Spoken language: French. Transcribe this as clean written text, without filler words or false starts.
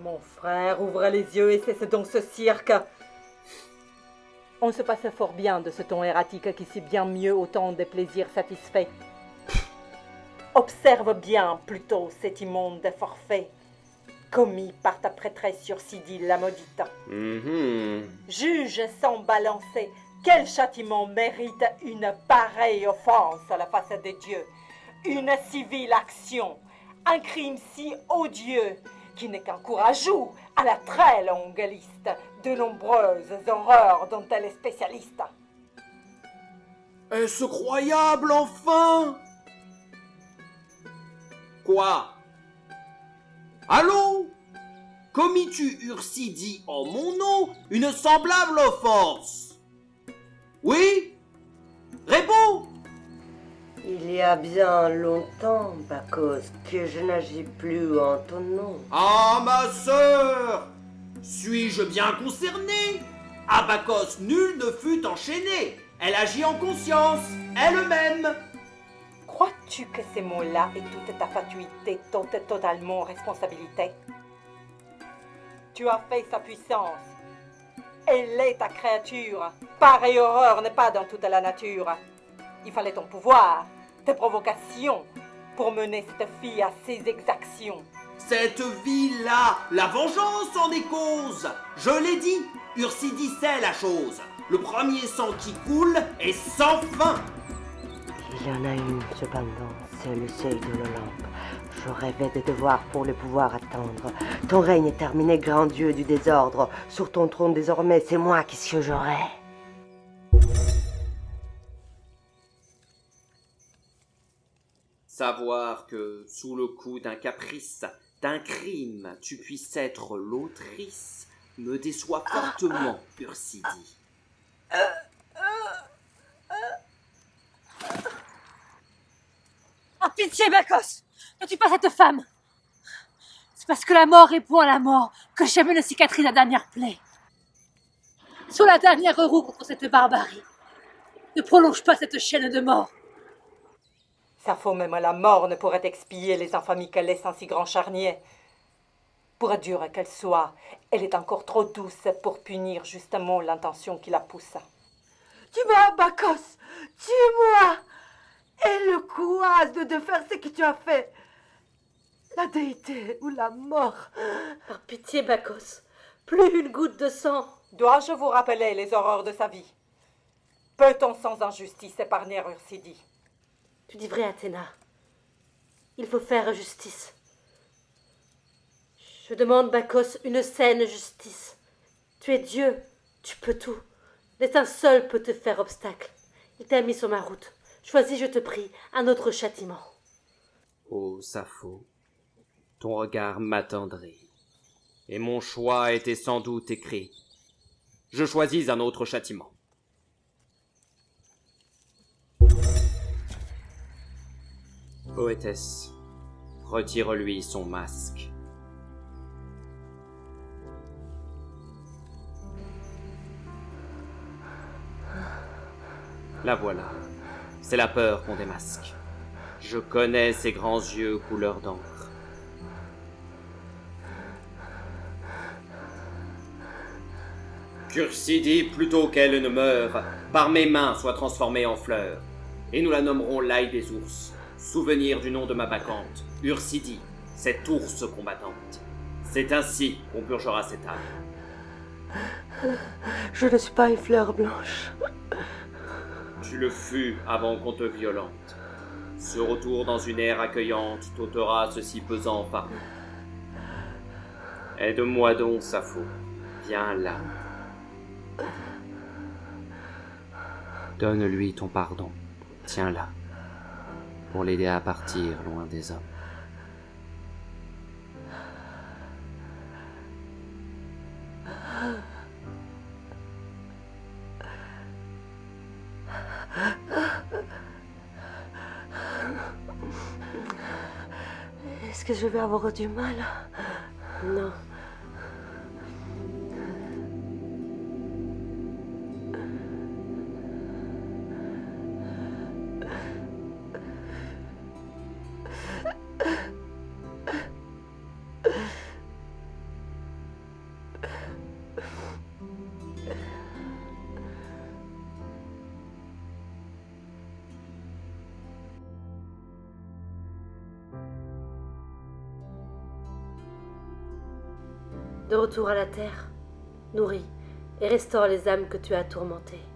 Mon frère, ouvre les yeux et cesse donc ce cirque. On se passe fort bien de ce ton erratique qui sait bien mieux autant des plaisirs satisfaits. Observe bien plutôt cet immonde forfait commis par ta prêtresse Ursidi la maudite. Juge sans balancer quel châtiment mérite une pareille offense à la face des dieux, une si vile action, un crime si odieux qui n'est qu'un court ajout à la très longue liste de nombreuses horreurs dont elle est spécialiste. Est-ce croyable, enfin? Quoi? Allons? Commis-tu, Ursidi, en mon nom, une semblable offense? Oui? Réponds! Il y a bien longtemps, Bacchos, que je n'agis plus en ton nom. Ah, ma sœur! Suis-je bien concerné? À Bacchos, nul ne fut enchaîné. Elle agit en conscience, elle-même. Crois-tu que ces mots-là et toute ta fatuité t'ont totalement responsabilité? Tu as fait sa puissance. Elle est ta créature. Pareille horreur n'est pas dans toute la nature. Il fallait ton pouvoir, tes provocations, pour mener cette fille à ses exactions. Cette vie-là, la vengeance en est cause. Je l'ai dit, Ursidi sait la chose. Le premier sang qui coule est sans fin. Il y en a une, cependant, c'est le seuil de l'Olympe. Je rêvais de devoir pour le pouvoir attendre. Ton règne est terminé, grand dieu du désordre. Sur ton trône désormais, c'est moi qui siégerai. Savoir que, sous le coup d'un caprice, d'un crime, tu puisses être l'autrice, me déçoit fortement, Ursidi. Oh, pitié, Bacchos! Ne tue pas cette femme! C'est parce que la mort répond à la mort que j'aime une cicatrice la dernière plaie. Sur la dernière roue contre cette barbarie. Ne prolonge pas cette chaîne de mort. Sappho, même la mort ne pourrait expier les infamies qu'elle laisse en si grand charnier. Pour dure qu'elle soit, elle est encore trop douce pour punir justement l'intention qui la pousse. Tue-moi, Bacchos! Tue-moi! Et le courage de faire ce que tu as fait. La déité ou la mort. Par pitié, Bacchos, plus une goutte de sang. Dois-je vous rappeler les horreurs de sa vie? Peut-on sans injustice épargner Ursidi? Tu dis vrai, Athéna. Il faut faire justice. Je demande, Bacchos, une saine justice. Tu es Dieu, tu peux tout. L'étain seul peut te faire obstacle. Il t'a mis sur ma route. Choisis, je te prie, un autre châtiment. Ô Sappho, ton regard m'attendrit, et mon choix était sans doute écrit. Je choisis un autre châtiment. Poétesse, retire-lui son masque. La voilà. C'est la peur qu'on démasque. Je connais ses grands yeux couleur d'encre. Qu'Ursidi, plutôt qu'elle ne meure, par mes mains soit transformée en fleur, et nous la nommerons l'ail des ours, souvenir du nom de ma bacchante, Ursidi, cette ours combattante. C'est ainsi qu'on purgera cette âme. Je ne suis pas une fleur blanche. Tu le fus avant qu'on te violente. Ce retour dans une ère accueillante t'ôtera ceci pesant fardeau. Aide-moi donc, Sappho. Viens là. Donne-lui ton pardon. Tiens-la. Pour l'aider à partir loin des hommes. Est-ce que je vais avoir du mal? Non. De retour à la terre, nourris et restaure les âmes que tu as tourmentées.